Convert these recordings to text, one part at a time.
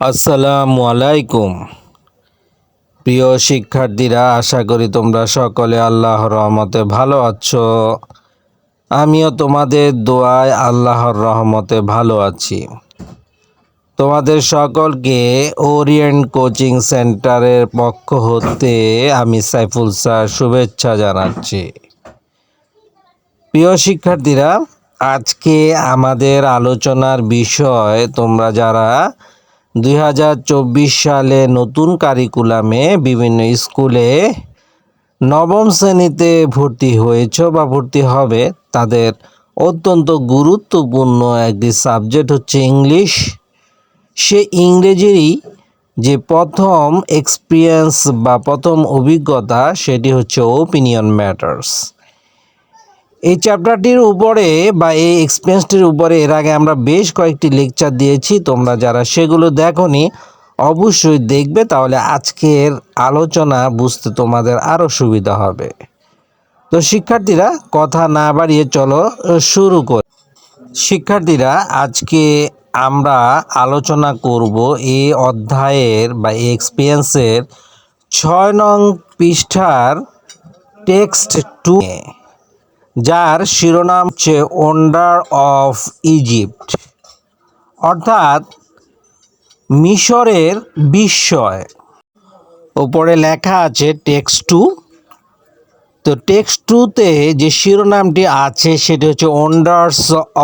আসসালামু আলাইকুম। প্রিয় শিক্ষার্থীরা, আশা করি তোমরা সকলে আল্লাহর রহমতে ভালো আছো। আমিও তোমাদের দোয়ায় আল্লাহর রহমতে ভালো আছি। তোমাদের সকলকে ওরিয়েন্ট কোচিং সেন্টারের পক্ষ হতে আমি সাইফুল স্যার শুভেচ্ছা জানাচ্ছি। প্রিয় শিক্ষার্থীরা, আজকে আমাদের আলোচনার বিষয়, তোমরা যারা 2024 সালে নতুন কারিকুলামে বিভিন্ন স্কুলে নবম শ্রেণীতে ভর্তি হয়েছ বা ভর্তি হবে, তাদের অত্যন্ত গুরুত্বপূর্ণ একটি সাবজেক্ট হচ্ছে ইংলিশ। সে ইংরেজিরই যে প্রথম এক্সপিরিয়েন্স বা প্রথম অভিজ্ঞতা, সেটি হচ্ছে ওপিনিয়ন ম্যাটার্স। এই চ্যাপ্টারটির উপরে বা এই এক্সপিরিয়েন্সটির উপরে এর আগে আমরা বেশ কয়েকটি লেকচার দিয়েছি। তোমরা যারা সেগুলো দেখোনি অবশ্যই দেখবে, তাহলে আজকের আলোচনা বুঝতে তোমাদের আরও সুবিধা হবে। তো শিক্ষার্থীরা, কথা না বাড়িয়ে চলো শুরু করি। শিক্ষার্থীরা, আজকে আমরা আলোচনা করব এই অধ্যায়ের বা এই এক্সপিরিয়েন্সের 6 নং পৃষ্ঠার টেক্সট 2, যার শিরোনাম হচ্ছে ওয়ান্ডার অফ ইজিপ্ট, অর্থাৎ মিশরের বিস্ময়। ওপরে লেখা আছে টেক্সট 2। তো টেক্সট 2তে যে শিরোনামটি আছে সেটি হচ্ছে ওয়ান্ডার্স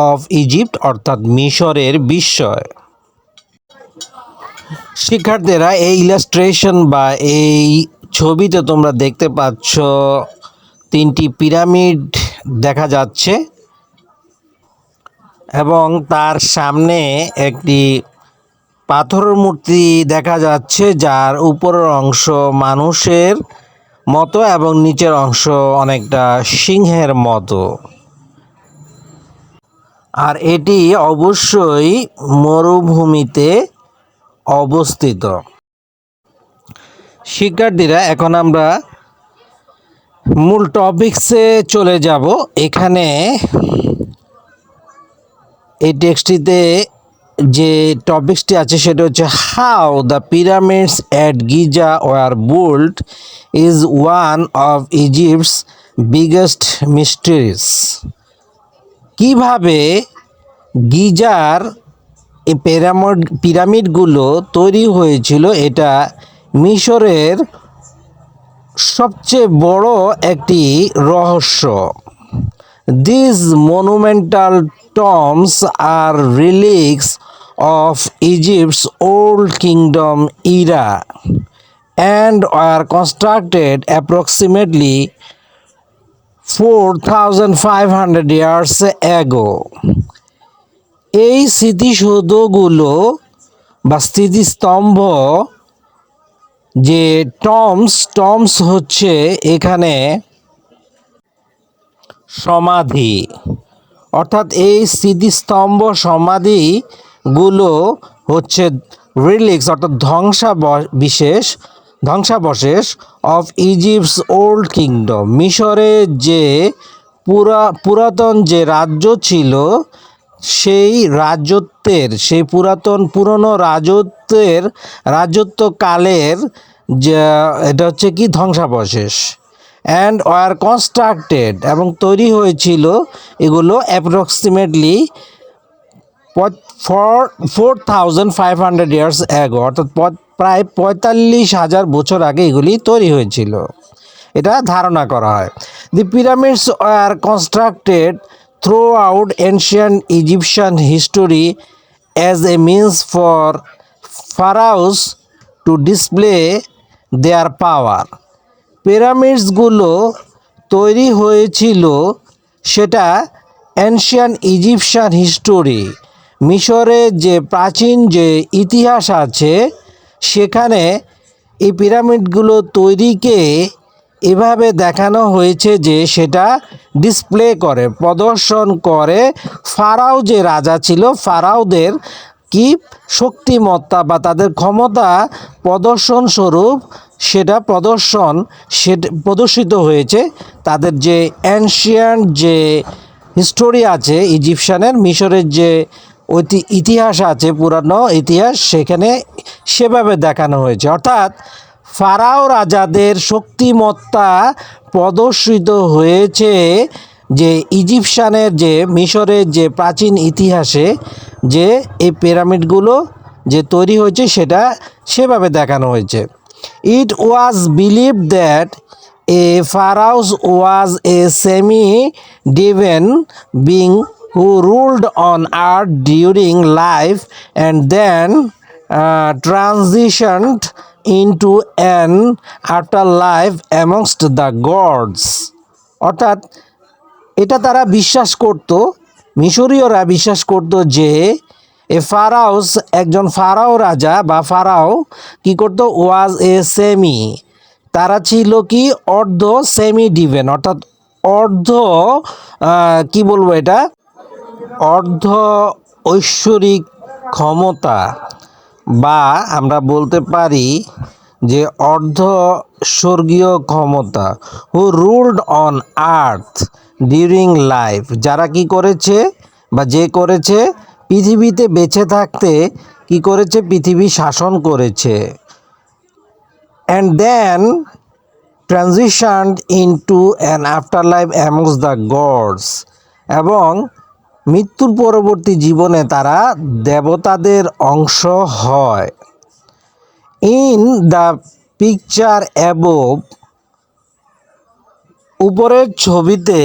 অফ ইজিপ্ট, অর্থাৎ মিশরের বিস্ময়। শিক্ষার্থীরা, এই ইলাস্ট্রেশন বা এই ছবিতে তোমরা দেখতে পাচ্ছ 3টি পিরামিড দেখা যাচ্ছে এবং তার সামনে একটি পাথরের মূর্তি দেখা যাচ্ছে, যার উপরের অংশ মানুষের মতো এবং নিচের অংশ অনেকটা সিংহের মতো। আর এটি অবশ্যই মরুভূমিতে অবস্থিত। শিক্ষার্থীরা, এখন আমরা মূল টপিকসে চলে যাব। এখানে এই টেক্সটটিতে যে টপিকসটি আছে সেটা হচ্ছে how the pyramids at Giza were built is one of Egypt's biggest mysteries. কিভাবে গিজার এই পিরামিডগুলো তৈরি হয়েছিল, এটা মিশরের সবচেয়ে বড় একটি রহস্য। These monumental tombs are relics of Egypt's Old Kingdom era and were constructed approximately 4,500 years ago. এই স্মৃতিসৌধগুলো বা স্মৃতিস্তম্ভ, যে টমস হচ্ছে এখানে সমাধি, অর্থাৎ এই স্মৃতিস্তম্ভ সমাধিগুলো হচ্ছে রিলিক্স, অর্থাৎ ধ্বংসাবশেষ অফ ইজিপ্টস ওল্ড কিংডম, মিশরের যে পুরাতন যে রাজ্য ছিল, সেই রাজত্বের, সেই পুরনো রাজত্বকালের যে এটা হচ্ছে কি ধ্বংসাবশেষ। অ্যান্ড ওয়ার কনস্ট্রাক্টেড, এবং তৈরি হয়েছিল এগুলো অ্যাপ্রক্সিমেটলি 4,500 ইয়ার্স অ্যাগো, অর্থাৎ প্রায় 45,000 বছর আগে এগুলি তৈরি হয়েছিল, এটা ধারণা করা হয়। The pyramids were constructed throughout ancient Egyptian history as a means for pharaohs to display their power. পিরামিডসগুলো তৈরি হয়েছিল, সেটা এনশিয়ান ইজিপশিয়ান হিস্টোরি, মিশরের যে প্রাচীন যে ইতিহাস আছে, সেখানে এই পিরামিডগুলো তৈরিকে এভাবে দেখানো হয়েছে যে সেটা ডিসপ্লে করে, প্রদর্শন করে ফারাও যে রাজা ছিল, ফারাওদের কি শক্তিমত্তা বা তাদের ক্ষমতা প্রদর্শন স্বরূপ সেটা প্রদর্শিত হয়েছে। তাদের যে অ্যানশিয়ান্ট যে হিস্টোরি আছে ইজিপশিয়ানের, মিশরের যে ইতিহাস আছে, পুরানো ইতিহাস, সেখানে সেভাবে দেখানো হয়েছে। অর্থাৎ ফারাও রাজাদের শক্তিমত্তা প্রদর্শিত হয়েছে যে ইজিপশিয়ানের, যে মিশরের যে প্রাচীন ইতিহাসে যে এই পিরামিডগুলো যে তৈরি হয়েছে সেটা সেভাবে দেখানো হয়েছে। It was believed that a pharaohs was a semi-divine being who ruled on earth during life and then transitioned into an afterlife amongst the gods. অর্থাৎ এটা তারা বিশ্বাস করত, মিশরীয়রা বিশ্বাস করত যে ফারাউস, একজন ফারাও রাজা বা ফারাও কি করত, ওয়াজ এ সেমি, তারা ছিল কি অর্ধ, সেমি ডিভেন অর্থাৎ অর্ধ, কি বলবো এটা, অর্ধ ঐশ্বরিক ক্ষমতা, বা আমরা বলতে পারি যে অর্ধ স্বর্গীয় ক্ষমতা, who ruled on earth during life, যারা কি করেছে বা যে করেছে পৃথিবীতে বেঁচে থাকতে কি করেছে, পৃথিবী শাসন করেছে। And then transitioned into an afterlife amongst the gods, এবং মৃত্যুর পরবর্তী জীবনে তারা দেবতাদের অংশ হয়। ইন দ্য পিকচার অ্যাবোভ, উপরের ছবিতে,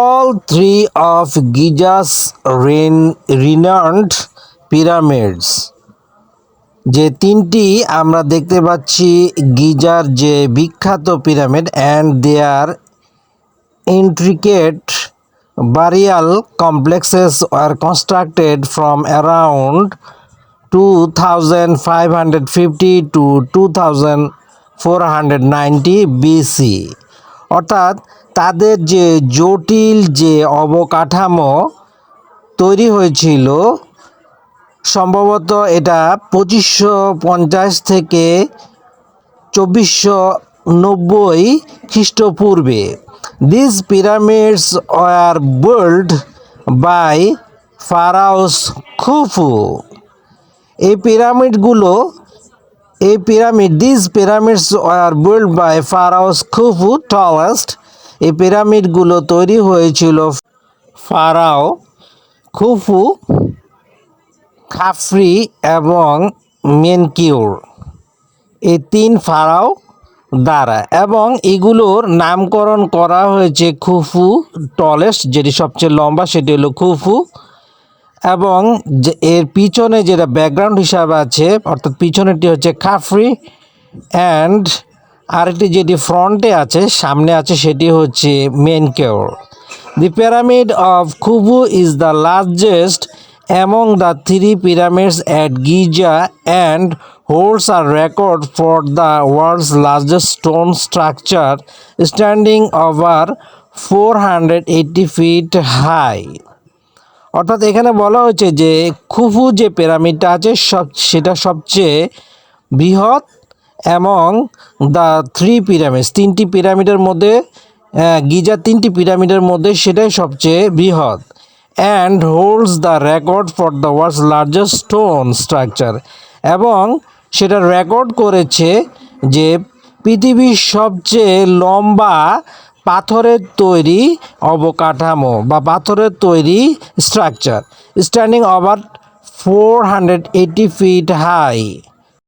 all three of Giza's renowned pyramids, যে তিনটি আমরা দেখতে পাচ্ছি গিজার যে বিখ্যাত পিরামিড, and their intricate burial complexes were constructed from around 2550 to 2490 BC. অর্থাৎ তাদের যে জটিল যে অবকাঠামো তৈরি হয়েছিল, সম্ভবত এটা 2550 থেকে 2490 খ্রিস্টপূর্বে। These pyramids were built by Pharaoh Khufu. এই পিরামিডগুলো, these pyramids were built by Pharaoh Khufu tallest। এই পিরামিডগুলো তৈরি হয়েছিল ফারাও খুফু, খাফরি এবং মেনকিউর, এই তিন ফারাও দ্বারা, এবং এগুলোর নামকরণ করা হয়েছে খুফু, টলেস্ট যেটি সবচেয়ে লম্বা সেটি হলো খুফু, এবং এর পিছনে যেটা ব্যাকগ্রাউন্ড হিসাবে আছে, অর্থাৎ পিছনেরটি হচ্ছে খাফরি, অ্যান্ড আরেকটি যেটি ফ্রন্টে আছে, সামনে আছে, সেটি হচ্ছে মেনকিউর। The pyramid of Khufu is the largest among the three pyramids at Giza and holds a record for the world's largest stone structure, standing over 480 feet high. অর্থাৎ এখানে বলা হয়েছে যে খুফু যে পিরামিডটা আছে সেটা সবচেয়ে বৃহৎ, এবং দ্য থ্রি পিরামিডস, তিনটি পিরামিডের মধ্যে, গিজার তিনটি পিরামিডের মধ্যে সেটাই সবচেয়ে বৃহৎ, and holds the record for the world's largest stone structure, এবং সেটা রেকর্ড করেছে যে পৃথিবীর সবচেয়ে লম্বা পাথরের তৈরি অবকাঠামো বা পাথরের তৈরি structure, standing over 480 feet high.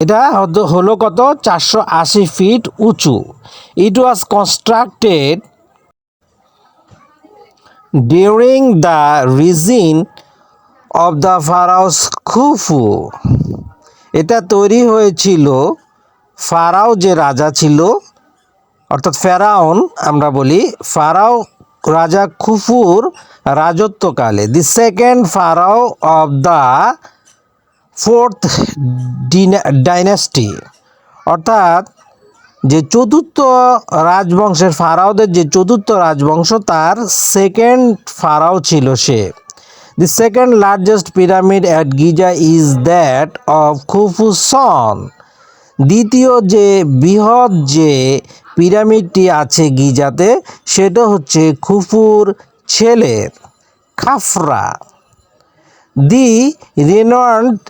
এটা হলো কত, 480 ফিট উঁচু। It was constructed during the reign of the pharaohs Khufu. এটা তৈরি হয়েছিল ফারাও যে রাজা ছিল, অর্থাৎ ফেরাউন আমরা বলি, ফারাও রাজা খুফুর রাজত্বকালে। The second pharaoh of the fourth dynasty, অর্থাৎ যে চতুর্থ রাজবংশের ফারাওদের যে চতুর্থ রাজবংশ, তার সেকেন্ড ফারাও ছিল সে। The second largest pyramid at Giza is that of Khufu son. দ্বিতীয় যে বৃহৎ যে পিরামিডটি আছে গিজাতে, সেটা হচ্ছে খুফুর ছেলের, খাফরা। The renowned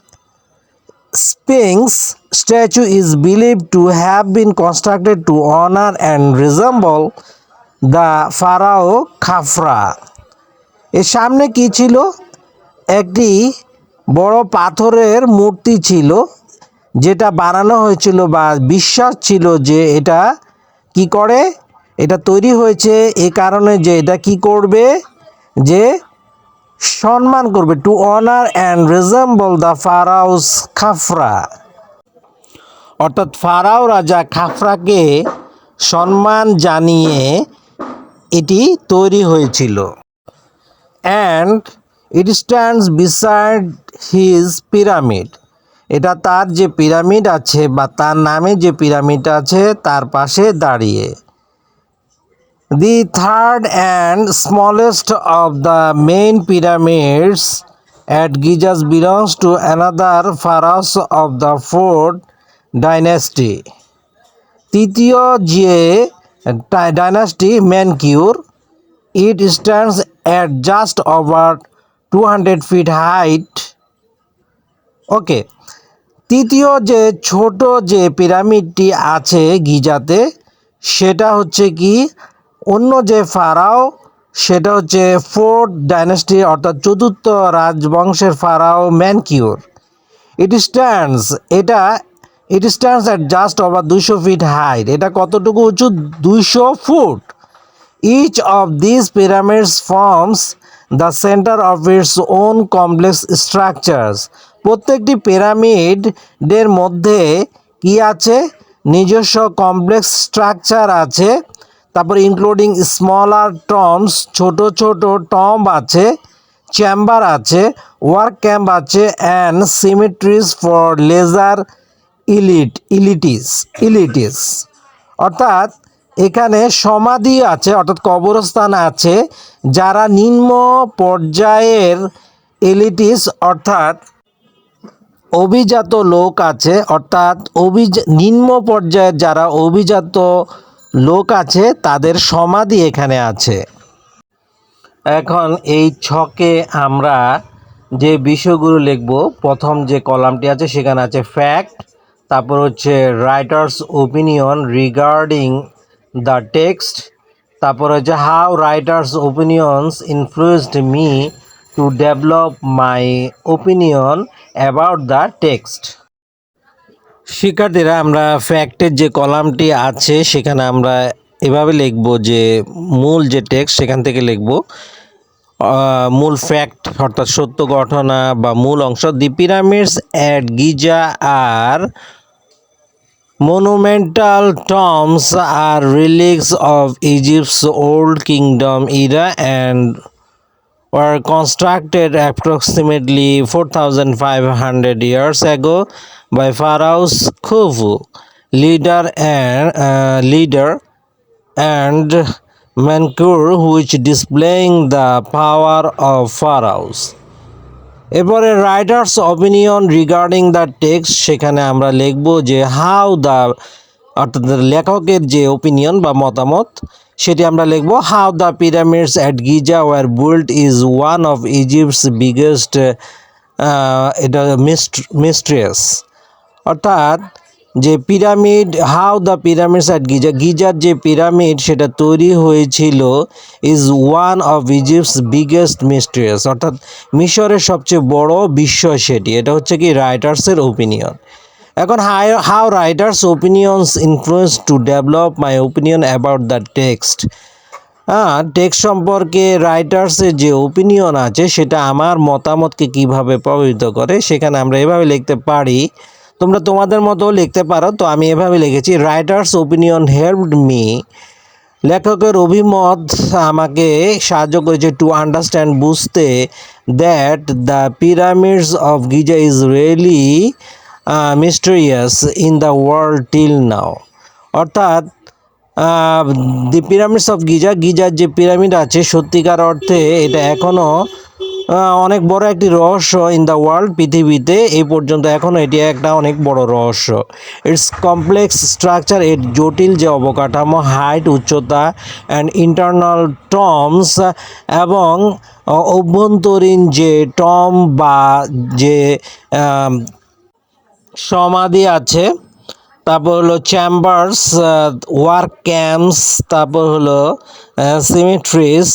Sphinx statue is believed to have been constructed to honor and resemble the pharaoh Khafra. এর সামনে কি ছিল? একটি বড় পাথরের মূর্তি ছিল, যেটা বানানো হয়েছিল বা বিশ্বাস ছিল যে এটা কি করে, এটা তৈরি হয়েছে এই কারণে যে এটা কি করবে, যে সম্মান করবে, to honour and resemble the pharaohs Khafra, অর্থাৎ ফারাও রাজা খাফরাকে সম্মান জানিয়ে এটি তৈরি হয়েছিল। And it stands beside his pyramid, এটা তার যে পিরামিড আছে বা তার নামে যে পিরামিড আছে তার পাশে দাঁড়িয়ে। The third and smallest of the main pyramids at Giza belongs to another pharaoh of the fourth dynasty. তৃতীয় যে dynasty Menkaure, it stands at just over 200 feet height. Okay, তৃতীয় যে ছোট যে পিরামিডটি আছে গিজাতে, সেটা হচ্ছে কি অন্য যে ফারাও, সেটা হচ্ছে ফোর্থ ডাইনাস্টি অর্থাৎ চতুর্থ রাজবংশের pharaoh Menkaure. It stands at just over 200 feet height, এটা কতটুকু উঁচু? 200 foot. Each of these pyramids forms the center of its own complex structures. প্রত্যেকটি পিরামিডের মধ্যে কি আছে? নিজস্ব কমপ্লেক্স স্ট্রাকচার আছে। তারপর ইনক্লুডিং স্মলার টম্বস, ছোট ছোট টম্ব আছে, চেম্বার আছে, ওয়ার্ক ক্যাম্প আছে, অ্যান্ড সিমেট্রিজ ফর লেজার ইলিটিস। অর্থাৎ এখানে সমাধি আছে, অর্থাৎ কবরস্থান আছে, যারা নিম্ন পর্যায়ের এলিটিস অর্থাৎ অভিজাত লোক আছে, অর্থাৎ নিম্ন পর্যায়ের যারা অভিজাত লোক আছে তাদের সমাধি এখানে আছে। এখন এই ছকে আমরা যে বিষয়গুলো লিখব, প্রথম যে কলামটি আছে সেখানে আছে ফ্যাক্ট, তারপর হচ্ছে writer's opinion regarding the text, তারপর হচ্ছে how writers opinions influenced me to develop my opinion about the text. শিক্ষার্থীরা, আমরা ফ্যাক্টের যে কলামটি আছে সেখানে আমরা এভাবে লিখব যে মূল যে টেক্সট সেখান থেকে লিখব মূল ফ্যাক্ট অর্থাৎ সত্য ঘটনা বা মূল অংশ। The pyramids at Giza are monumental tombs are relics of Egypt's Old Kingdom era and were constructed approximately 4,500 years ago by Pharaoh Khufu, leader and Menkaure, which displaying the power of pharaohs. এরপরে writer's opinion regarding the text, সেখানে আমরা লিখব যে how the, অর্থাৎ লেখকের যে opinion বা মতামত সেটি আমরা লিখব how the pyramids at Giza were built is one of Egypt's biggest, এটা মিস্ট্রিয়াস, অর্থাৎ যে pyramid, how the pyramids at গিজার যে পিরামিড সেটা তৈরি হয়েছিল is one of Egypt's biggest mysterious, অর্থাৎ মিশরের সবচেয়ে বড় বিস্ময় সেটি। এটা হচ্ছে কি রাইটার্সের ওপিনিয়ন। এখন how writers opinions influence to develop my opinion about the text, text সম্পর্কে রাইটার্সের যে ওপিনিয়ন আছে সেটা আমার মতামতকে কিভাবে প্রভাবিত করে, সেখানে আমরা এভাবে লিখতে পারি, তোমরা তোমাদের মতো লিখতে পারো। তো আমি এভাবে লিখেছি, রাইটার্স ওপিনিয়ন হেল্পড মি, লেখকের অভিমত আমাকে সাহায্য করেছে টু আন্ডারস্ট্যান্ড, বুঝতে, that the pyramids of Giza is really mysterious in the world till now, অর্থাৎ দি পিরামিডস অফ গিজার যে পিরামিড আছে সত্যিকার অর্থে এটা এখনও অনেক বড় একটি রহস্য ইন দ্য ওয়ার্ল্ড, পৃথিবীতে এই পর্যন্ত এখনও এটি একটা অনেক বড় রহস্য। ইটস কমপ্লেক্স স্ট্রাকচার, এর জটিল যে অবকাঠামো, হাইট উচ্চতা অ্যান্ড ইন্টারনাল টর্মস, এবং অভ্যন্তরীণ যে টম বা যে সমাধি আছে, তারপর হলো চেম্বার্স, ওয়ার্ক ক্যাম্পস, তারপর হলো সিমেট্রিস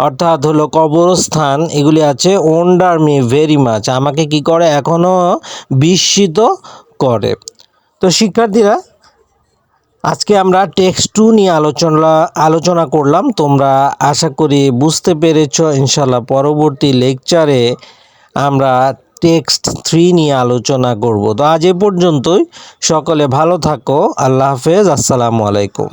অর্থাৎ হলো কবরস্থান, এগুলি আছে। ওন্ডার মি ভেরি মাচ, আমাকে কি করে এখনও বিস্মিত করে। তো শিক্ষার্থীরা, আজকে আমরা টেক্সট 2 নিয়ে আলোচনা করলাম। তোমরা আশা করি বুঝতে পেরেছ। ইনশাল্লাহ পরবর্তী লেকচারে আমরা টেক্সট 3 নিয়ে আলোচনা করব। তো আজ এ পর্যন্তই। সকলে ভালো থাকো। আল্লাহ হাফেজ। আসসালামু আলাইকুম।